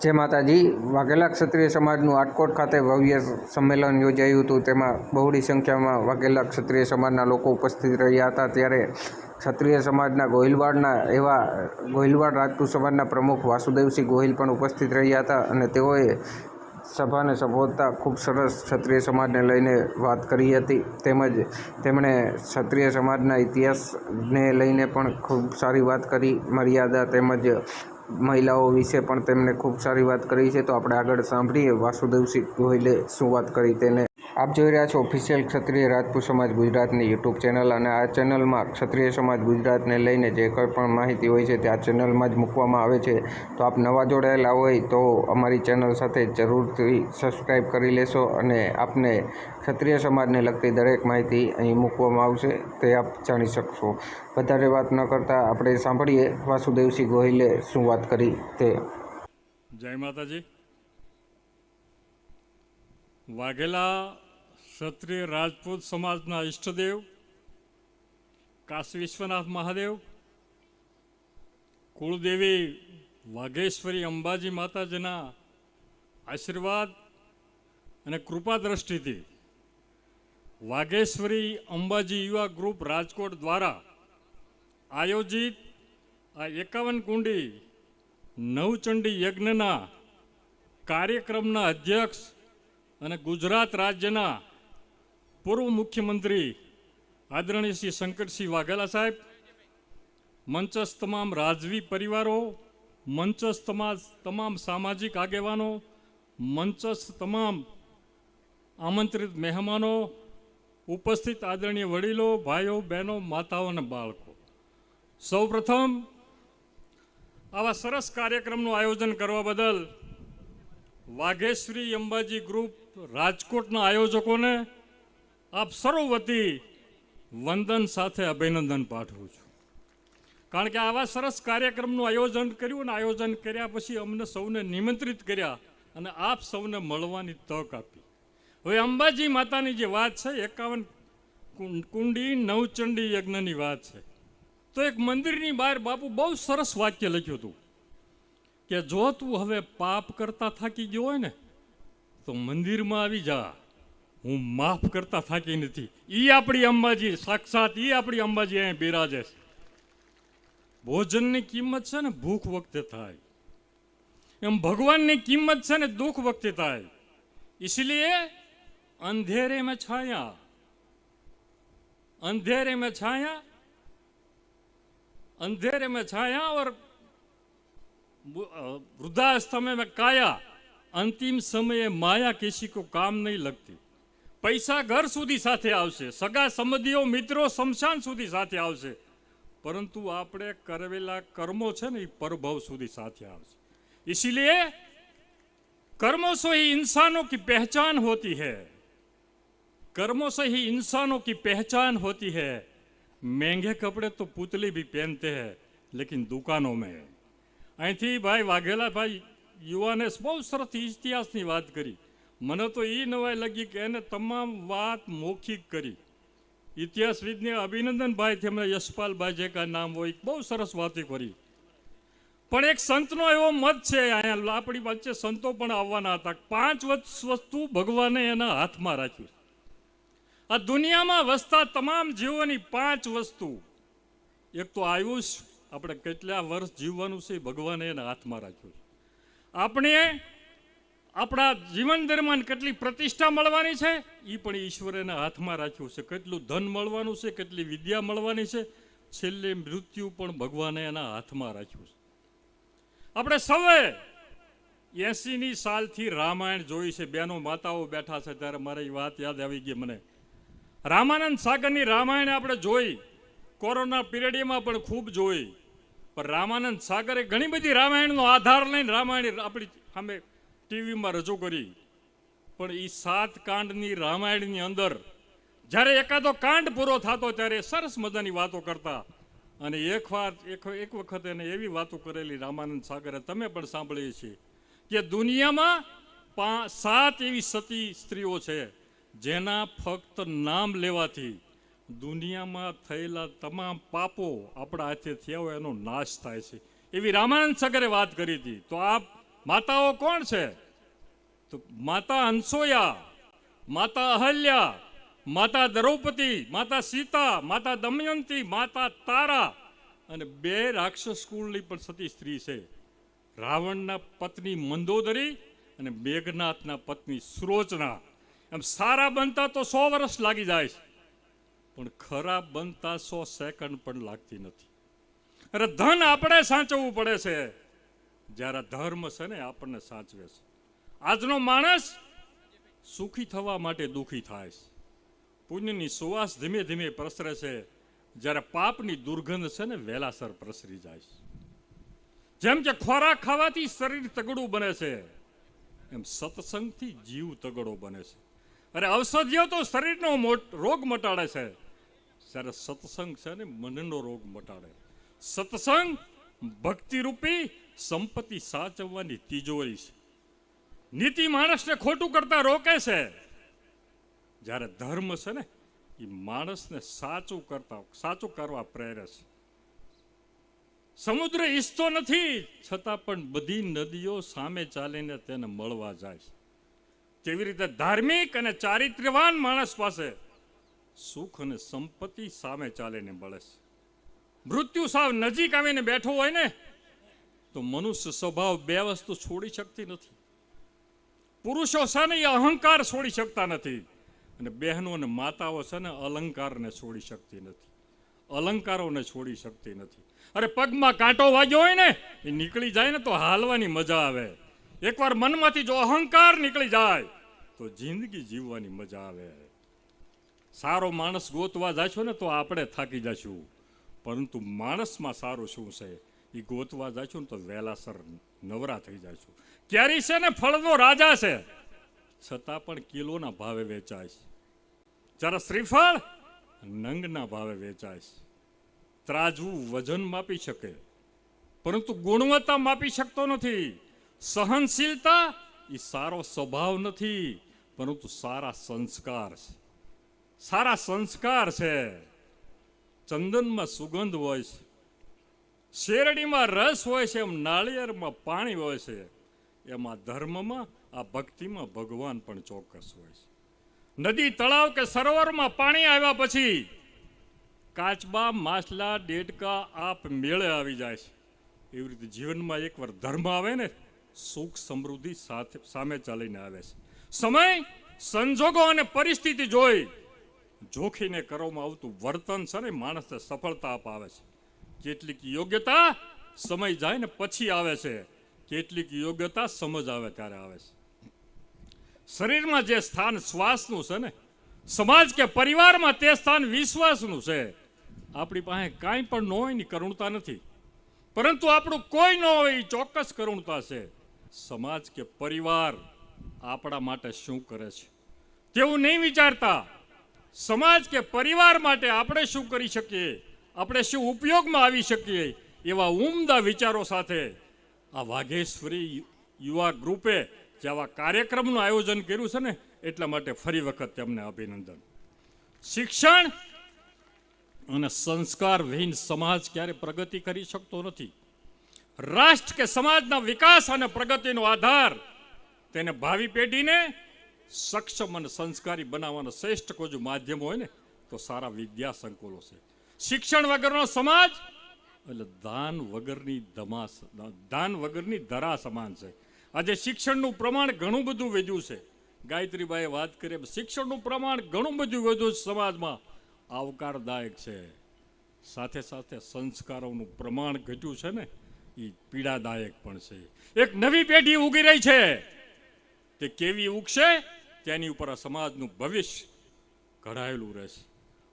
जय माताजी। वाघेला क्षत्रिय समाजનું આટકોટ ખાતે ભવ્ય સંમેલન યોજાયું હતું। તેમાં બહોળી સંખ્યામાં વાઘેલા ક્ષત્રિય સમાજના લોકો ઉપસ્થિત રહ્યા હતા। ત્યારે ક્ષત્રિય સમાજના ગોહિલવાડ રાજપૂત સમાજના પ્રમુખ વાસુદેવસિંહ ગોહિલ પણ ઉપસ્થિત રહ્યા હતા અને તેઓએ સભાને સંબોધતા ખૂબ સરસ ક્ષત્રિય સમાજને લઈને વાત કરી હતી। તેમજ તેમણે ક્ષત્રિય સમાજના ઇતિહાસને લઈને પણ ખૂબ સારી વાત કરી। મર્યાદા તેમજ મહિલાઓ વિશે પણ તેમણે ખૂબ સારી વાત કરી છે। તો આપણે આગળ સાંભળીએ વાસુદેવસિંહ ગોહિલે શું વાત કરી તેને। આપ જોઈ રહ્યા છો ઓફિશિયલ ક્ષત્રિય રાજપૂત સમાજ ગુજરાતની યુટ્યુબ ચેનલ, અને આ ચેનલમાં ક્ષત્રિય સમાજ ગુજરાતને લઈને જે કંઈ પણ માહિતી હોય છે તે આ ચેનલમાં જ મૂકવામાં આવે છે। તો આપ નવા જોડાયેલા હોય તો અમારી ચેનલ સાથે જરૂરથી સબસ્ક્રાઈબ કરી લેશો અને આપને ક્ષત્રિય સમાજને લગતી દરેક માહિતી અહીં મૂકવામાં આવશે તે આપ જાણી શકશો। વધારે વાત ન કરતાં આપણે સાંભળીએ વાસુદેવસિંહ ગોહિલે શું વાત કરી તે। જય માતાજી। વાઘેલા ક્ષત્રિય રાજપૂત સમાજના ઈષ્ટદેવ કાશી વિશ્વનાથ મહાદેવ, કુળદેવી વાઘેશ્વરી અંબાજી માતાજીના આશીર્વાદ અને કૃપા દ્રષ્ટિથી વાઘેશ્વરી અંબાજી યુવા ગ્રુપ રાજકોટ દ્વારા આયોજિત આ 51 કુંડી નવચંડી યજ્ઞના કાર્યક્રમના અધ્યક્ષ અને ગુજરાત રાજ્યના પૂર્વ મુખ્યમંત્રી આદરણીય શ્રી શંકરસિંહ વાઘેલા સાહેબ, મંચસ્થ તમામ રાજવી પરિવારો, મંચસ્થ તમામ સામાજિક આગેવાનો, મંચસ્થ તમામ આમંત્રિત મહેમાનો, ઉપસ્થિત આદરણીય વડીલો, ભાઈઓ, બહેનો, માતાઓ અને બાળકો, સૌપ્રથમ આવા સરસ કાર્યક્રમનું આયોજન કરવા બદલ વાઘેશ્વરી અંબાજી ગ્રુપ રાજકોટના આયોજકોને આપ સર્વ વતી વંદન સાથે અભિનંદન પાઠવું છું। કારણ કે આવા સરસ કાર્યક્રમનું આયોજન કર્યું અને આયોજન કર્યા પછી અમને સૌને નિમંત્રિત કર્યા અને આપ સૌને મળવાની તક આપી। હવે અંબાજી માતાની જે વાત છે, 51 કુંડી નવચંડી યજ્ઞની વાત છે, તો એક મંદિરની બહાર બાપુ બહુ સરસ વાક્ય લખ્યું હતું કે જો તું હવે પાપ કરતા થાકી ગયો હોય ને તો મંદિરમાં આવી જા, હું માફ કરતા થાકી નથી। ઈ આપણી અંબાજી સાક્ષાત, ઈ આપણી અંબાજી અહીં બિરાજે છે। ભોજનની કિંમત છે ને ભૂખ વખતે થાય, એમ ભગવાનની કિંમત છે ને દુઃખ વખતે થાય। इसलिए अंधेरे में छाया, अंधेरे में छाया, अंधेरे में छाया और वृद्धावस्था में काया, अंतिम समये माया किसी को काम नहीं लगती। પૈસા ઘર સુધી સાથે આવશે, સગા સંબંધીઓ મિત્રો શમશાન સુધી સાથે આવશે, પરંતુ આપણે કરેલા કર્મો છે ને એ પરભવ સુધી સાથે આવશે। इसीलिए कर्मों से ही इंसानों की पहचान होती है, कर्मों से ही इंसानों की पहचान होती है। महंगे कपड़े तो पुतले भी पहनते हैं लेकिन दुकानों में। અહીંથી ભાઈ વાઘેલા ભાઈ યુવાને બહુ સરસ ઇતિહાસની વાત કરી। મને તો એ નવાઈ લાગી કે એને તમામ વાત મૌખિક કરી। ઇતિહાસવિદને અભિનંદનભાઈ, તેમને યશપાલભાઈ જે કાંઈ નામ હોય, બહુ સરસ વાતો કરી। પણ એક સંતનો એવો મત છે, અહીંયા આપણી વચ્ચે સંતો પણ આવવાના હતા, 5 વસ્તુ ભગવાને એના હાથમાં રાખ્યું। આ દુનિયામાં વસતા તમામ જીવોની 5 વસ્તુ, એક તો આયુષ, આપણે કેટલા વર્ષ જીવવાનું છે ભગવાને એના હાથમાં રાખ્યું છે। આપણે આપણા જીવન દરમિયાન કેટલી પ્રતિષ્ઠા મળવાની છે એ પણ ઈશ્વર એના હાથમાં રાખ્યું છે। કેટલું ધન મળવાનું છે, કેટલી વિદ્યા મળવાની છે, છેલ્લે મૃત્યુ પણ ભગવાને એના હાથમાં રાખ્યું છે। આપણે સૌએ 80ની સાલથી રામાયણ જોઈ છે। બહેનો માતાઓ બેઠા છે ત્યારે મારે એ વાત યાદ આવી ગઈ મને। રામાનંદ સાગરની રામાયણ આપણે જોઈ, કોરોના પીરિયડમાં પણ ખૂબ જોઈ, પણ રામાનંદ સાગરે ઘણી બધી રામાયણનો આધાર લઈને રામાયણ આપણી સામે ટીવીમાં રજૂ કરી। પણ એ 7 કાંડની રામાયણની અંદર જ્યારે એકાદો કાંડ પૂરો થતો ત્યારે સરસ મજાની વાતો કરતા, અને એક વખત એને એવી વાતો કરેલી રામાનંદ સાગરે, તમે પણ સાંભળીએ છીએ કે દુનિયામાં 7 એવી સતી સ્ત્રીઓ છે જેના ફક્ત નામ લેવાથી દુનિયામાં થયેલા તમામ પાપો આપણા હાથે થયા હોય એનો નાશ થાય છે, એવી રામાનંદ સાગરે વાત કરી હતી। તો આપ માતાઓ કોણ છે? તો માતા અનસોયા, માતા અહલ્યા, માતા દ્રૌપદી, માતા સીતા, માતા દમયંતી, માતા તારા અને 2 રાક્ષસ કુળની પણ સતી સ્ત્રી છે. રાવણના પત્ની મંદોદરી અને મેઘનાથના પત્ની સુરોચના. એમ સારા બનતા તો 100 વર્ષ લાગી જાય છે, પણ ખરાબ બનતા 100 સેકન્ડ પણ લાગતી નથી. અરે ધન આપણે સાચવવું પડે છે, જ્યારે ધર્મ છે ને આપણને સાચવે છે. આજનો માણસ સુખી થવા માટે દુઃખી થાય છે. પુણ્યની સુવાસ ધીમે ધીમે પ્રસરે છે, જ્યારે પાપની દુર્ગંધ છે ને વહેલાસર પ્રસરી જાય છે. જેમ કે ખોરાક ખાવાથી શરીર તગડું બને છે, એમ સત્સંગથી જીવ તગડો બને છે. અરે ઔષધિઓ તો શરીરનો રોગ મટાડે છે, જ્યારે સત્સંગ છે ને મનનો રોગ મટાડે. સત્સંગ ભક્તિરૂપી સંપત્તિ સાચવવાની તિજોરી છે. નીતિ માણસને ખોટું કરતા રોકે છે, જ્યારે ધર્મ છે ને એ માણસને સાચું કરવા પ્રેરે છે. સમુદ્ર ઈચ્છતો નથી, છતાં પણ બધી નદીઓ સામે ચાલીને તેને મળવા જાય છે. તેવી રીતે ધાર્મિક અને ચારિત્ર્યવાન માણસ પાસે સુખ અને સંપત્તિ સામે ચાલીને મળે છે. મૃત્યુ સાવ નજીક આવીને બેઠો હોય ને તો મનુષ્ય સ્વભાવ 2 વસ્તુ છોડી શકતી નથી. પુરુષો છે ને એ અહંકાર છોડી શકતા નથી, અને બહેનો અને માતાઓ છે ને અલંકારને છોડી શકતી નથી, અલંકારોને છોડી શકતી નથી. અરે પગમાં કાંટો વાગ્યો હોય ને એ નીકળી જાય ને તો હાલવાની મજા આવે. એકવાર મનમાંથી જો અહંકાર નીકળી જાય તો જિંદગી જીવવાની મજા આવે. સારો માણસ ગોતવા જાશો ને તો આપણે થાકી જશું, પરંતુ માણસમાં સારું શું છે એ ગોતવા જાશું ને તો વહેલાસર નવરા થઈ જશું. કેરી છે ને ફળનો રાજા છે, છતાં પણ કિલોના ભાવે વેચાય છે. જ્યારે શ્રીફળ નંગના ભાવે વેચાય છે. ત્રાજવું વજન માપી શકે, પરંતુ ગુણવત્તા માપી શકતો નથી. સહનશીલતા એ સારો સ્વભાવ નથી, પરંતુ સારા સંસ્કાર છે. સારા સંસ્કાર છે. ચંદનમાં સુગંધ હોય છે, શેરડીમાં રસ હોય છે, એમ નાળિયેરમાં પાણી હોય છે, એમાં ધર્મમાં આ ભક્તિમાં ભગવાન પણ ચોક્કસ હોય છે. નદી, તળાવ કે સરોવરમાં પાણી આવ્યા પછી કાચબા, માછલા, ડેડકા આપ મેળે આવી જાય છે. એવી રીતે જીવનમાં એકવાર ધર્મ આવે ને સુખ સમૃદ્ધિ સાથે સામે ચાલીને આવે છે. સમય, સંજોગો અને પરિસ્થિતિ જોઈ જોખીને કરવામાં આવતું વર્તન છે ને માણસને સફળતા અપાવે છે. કેટલીક યોગ્યતા સમય જાય ને પછી આવે છે, કેટલીક યોગ્યતા સમજ આવે ત્યારે આવે છે. શરીરમાં જે સ્થાન શ્વાસનું છે ને, સમાજ કે પરિવારમાં તે સ્થાન વિશ્વાસનું છે. આપણી પાસે કાંઈ પણ ન હોય ની કરુણતા નથી, પરંતુ આપણું કોઈ ન હોય એ ચોક્કસ કરુણતા છે. સમાજ કે પરિવાર આપણા માટે શું કરે છે તેવું નહીં વિચારતા. સમાજ કે પરિવાર માટે આપણે શું કરી શકીએ, આપણે શું ઉપયોગમાં આવી શકીએ, એવા ઉમદા વિચારો સાથે આ વાઘેશ્વરી યુવા ગ્રુપે જે આવા કાર્યક્રમનું આયોજન કર્યું છે ને, એટલા માટે ફરી વખત તેમને અભિનંદન. શિક્ષણ અને સંસ્કાર વિહીન સમાજ ક્યારે પ્રગતિ કરી શકતો નથી. રાષ્ટ્ર કે સમાજના વિકાસ અને પ્રગતિનો આધાર તેને ભાવિ પેઢીને સક્ષમ અને સંસ્કારી બનાવવાનો શ્રેષ્ઠ કોઈ જો માધ્યમ હોય ને તો સારા વિદ્યા સંકુલો છે. શિક્ષણ વગરનો સમાજ એટલે દાન વગરની ધરા સમાન છે. આજે શિક્ષણનું પ્રમાણ ઘણું બધું વધ્યું છે. ગાયત્રીબાઈએ વાત કરી, શિક્ષણનું પ્રમાણ ઘણું બધું વધ્યું છે સમાજમાં, આવકારદાયક છે. સાથે સાથે સંસ્કારોનું પ્રમાણ ઘટ્યું છે ને એ પીડાદાયક પણ છે. એક નવી પેઢી ઉગી રહી છે, તે કેવી ઉગશે તેની ઉપર આ સમાજનું ભવિષ્ય ઘડાયેલું રહેશે.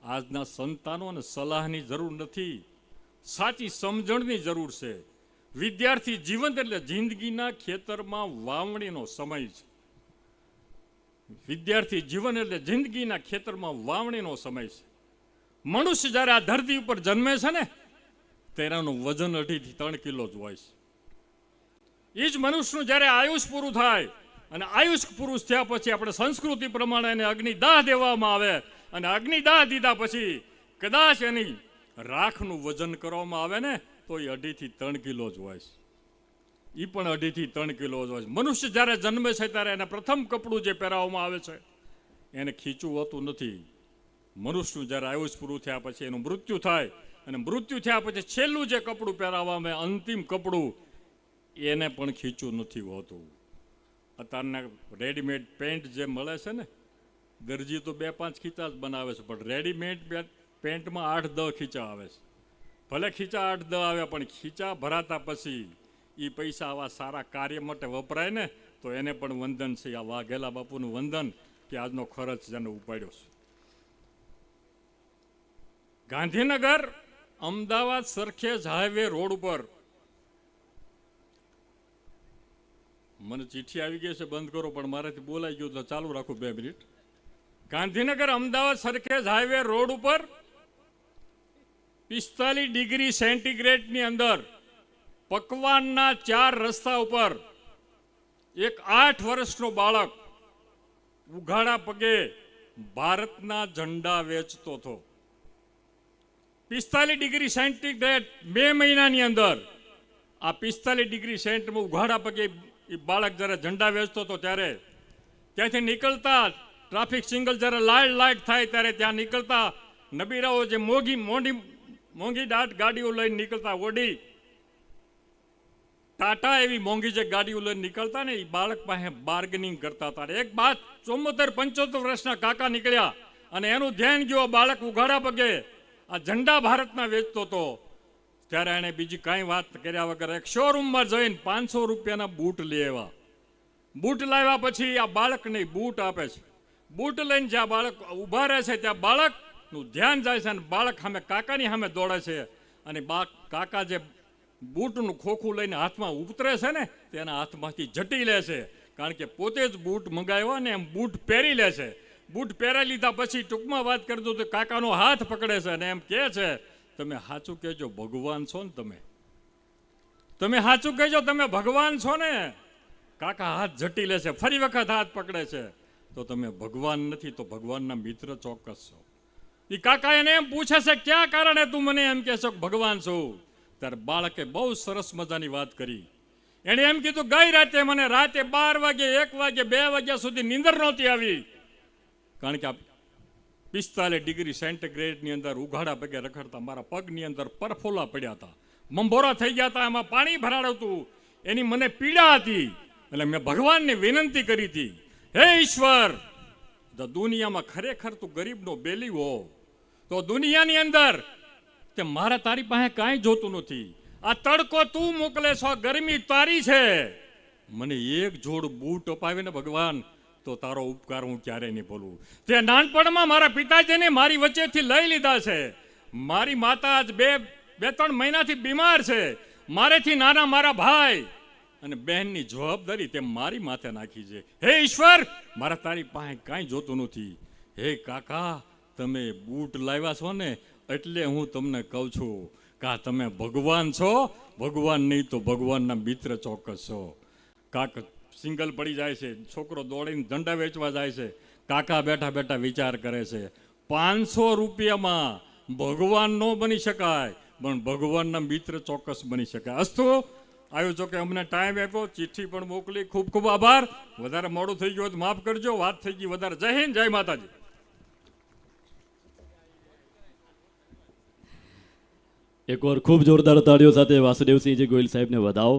આજના સંતાનોને સલાહની જરૂર નથી, સાચી સમજણની જરૂર છે. વિદ્યાર્થી જીવન એટલે જિંદગીના ખેતરમાં વાવણીનો સમય છે. વિદ્યાર્થી જીવન એટલે જિંદગીના ખેતરમાં વાવણીનો સમય છે. મનુષ્ય જ્યારે આ ધરતી ઉપર જન્મે છે ને તેનાનું વજન 2.5 થી 3 કિલો જ હોય છે. એ જ મનુષ્યનું જ્યારે આયુષ પૂરું થાય અને આયુષ પુરુષ થયા પછી આપણે સંસ્કૃતિ પ્રમાણે એને અગ્નિદાહ દેવામાં આવે, અને અગ્નિદાહ દીધા પછી કદાચ એની રાખનું વજન કરવામાં આવે ને તો એ 2.5 થી 3 કિલો જ હોય છે. એ પણ 2.5 થી 3 કિલો જ હોય છે. મનુષ્ય જ્યારે જન્મે છે ત્યારે એને પ્રથમ કપડું જે પહેરાવવામાં આવે છે એને ખીચું હોતું નથી. મનુષ્યનું જ્યારે આયુષ પૂરું થયા પછી એનું મૃત્યુ થાય અને મૃત્યુ થયા પછી છેલ્લું જે કપડું પહેરાવવામાં આવે, અંતિમ કપડું, એને પણ ખીચું નથી હોતું. અત્યારના રેડીમેડ પેન્ટ જે મળે છે ને, દરજી તો 2-5 ખીચા જ બનાવે છે, પણ રેડીમેડ પેન્ટમાં 8-10 ખીચા આવે છે. ભલે ખીચા 8-10 આવે પણ ખીચા ભરાતા પછી એ પૈસા આવા સારા કાર્ય માટે વપરાય ને, તો એને પણ વંદન છે. આ વાઘેલા બાપુનું વંદન કે આજનો ખર્ચ જેને ઉપાડ્યો છે. ગાંધીનગર અમદાવાદ સરખેજ હાઈવે રોડ ઉપર મને ચિઠ્ઠી આવી ગઈ છે, બંધ કરો, પણ મારાથી બોલાઈ ગયું તો ચાલુ રાખું 2 minute. Gandhinagar Ahmedabad Sarkhej highway road ઉપર 45 ડિગ્રી સેન્ટીગ્રેડની અંદર પકવાનના 4 રસ્તા ઉપર એક 8 વર્ષનો બાળક ઉઘાડા પગે ભારતના ઝંડા વેચતો હતો. 45 ડિગ્રી સેન્ટીગ્રેડ 2 મહિનાની અંદર આ 45 ડિગ્રી સેન્ટમાં ઉઘાડા પગે એ બાળક જ્યારે ઝંડા વેચતો હતો ત્યારે ત્યાંથી નીકળતા ટ્રાફિક સિગ્નલ જ્યારે લાઇટ થાય ત્યારે ત્યાં નીકળતા નબીરાઓ જે મોંઘી દાટ ગાડીઓ લઈને નીકળતા, ઓડી ટાટા એવી મોંઘી જે ગાડીઓ લઈને નીકળતા ને, એ બાળક પાસે બાર્ગેનિંગ કરતા હતા. એક બાદ 74-75 વર્ષના કાકા નીકળ્યા અને એનું ધ્યાન ગયું બાળક ઉઘાડા પગે આ ઝંડા ભારતના વેચતો હતો. ત્યારે એણે બીજી કાંઈ વાત કર્યા વગર એક શોરૂમમાં જઈને 500 રૂપિયાના બૂટ લઈ આવ્યા. બૂટ લાવ્યા પછી આ બાળકને બૂટ આપે છે. બૂટ લઈને જ્યાં બાળક ઊભા રહે છે ત્યાં બાળકનું ધ્યાન જાય છે અને બાળક સામે કાકાની સામે દોડે છે અને કાકા જે બૂટનું ખોખું લઈને હાથમાં ઉતરે છે ને તેના હાથમાંથી ઝટી લે છે, કારણ કે પોતે જ બૂટ મંગાવ્યા ને એમ બૂટ પહેરી લે છે. બૂટ પહેરી લીધા પછી ટૂંકમાં વાત કરી દઉં તો કાકાનો હાથ પકડે છે અને એમ કહે છે, તમે સાચું કહેજો ભગવાન છો ને, તમે સાચું કહેજો તમે ભગવાન છો ને. કાકા હાથ ઝટી લે છે, ફરી વખત હાથ પકડે છે, તો તમે ભગવાન નથી તો ભગવાનના મિત્ર ચોક્કસ છો. એ કાકા એને એમ પૂછે છે, ક્યાં કારણે તું મને એમ કહે છો ભગવાન છું? ત્યારે બાળકે બહુ સરસ મજાની વાત કરી. એણે એમ કીધું, ગઈ રાતે મને રાતે 12 વાગે 1 વાગે 2 વાગ્યા સુધી નીંદર નહોતી આવી, કારણ કે 45 ડિગ્રી સેન્ટીગ્રેડની અંદર ઉઘાડા પગે રખડતા મારા પગની અંદર પરફોલા પડ્યા હતા, મંભોરા થઈ ગયા હતા, એમાં પાણી ભરાડતું, એની મને પીડા હતી. એટલે મેં ભગવાનને વિનંતી કરી હતી, હે ઈશ્વર, જો દુનિયામાં ખરેખર તું ગરીબનો બેલી હો તો દુનિયાની અંદર કે મારા તારી પાસે કાંઈ જોતું નથી. આ તડકો તું મોકલે છો, ગરમી તારી છે, મને એક જોડ બૂટ અપાવીને ભગવાન, તો તારો ઉપકાર હું ક્યારેય નહીં ભૂલું. તે નાનપણમાં મારા પિતાજીને મારી વચ્ચેથી લઈ લીધા છે. મારી માતા આજ 2-3 મહિનાથી બીમાર છે. મારેથી નાના મારા ભાઈ અને બહેનની જવાબદારી તે મારી માથે નાખી છે. હે ઈશ્વર, મારા તારી પાસે કાંઈ જોતું નથી. હે કાકા, તમે બૂટ લાવ્યા છો ને એટલે હું તમને કહું છું કે તમે ભગવાન છો, ભગવાન નહીં તો ભગવાનના મિત્ર ચોક્કસ છો. કાકા સિંગલ પડી જાય છે, છોકરો દોડીને ઝંડા વેચવા જાય છે, કાકા બેઠા બેઠા વિચાર કરે છે, 500 રૂપિયામાં ભગવાન ન બની શકાય પણ ભગવાનના મિત્ર ચોક્કસ બની શકાય. અસ્તુ આયોજકે અમને ટાઈમ આપ્યો, ચિઠ્ઠી પણ મોકલી, ખૂબ ખૂબ આભાર. વધારે મોડું થઈ ગયું તો માફ કરજો, વાત થઈ ગઈ વધારે. જય હિન્દ, જય માતાજી. એકવાર ખૂબ જોરદાર તાળીઓ સાથે વાસુદેવસિંહજી ગોહિલ સાહેબને વધાવો.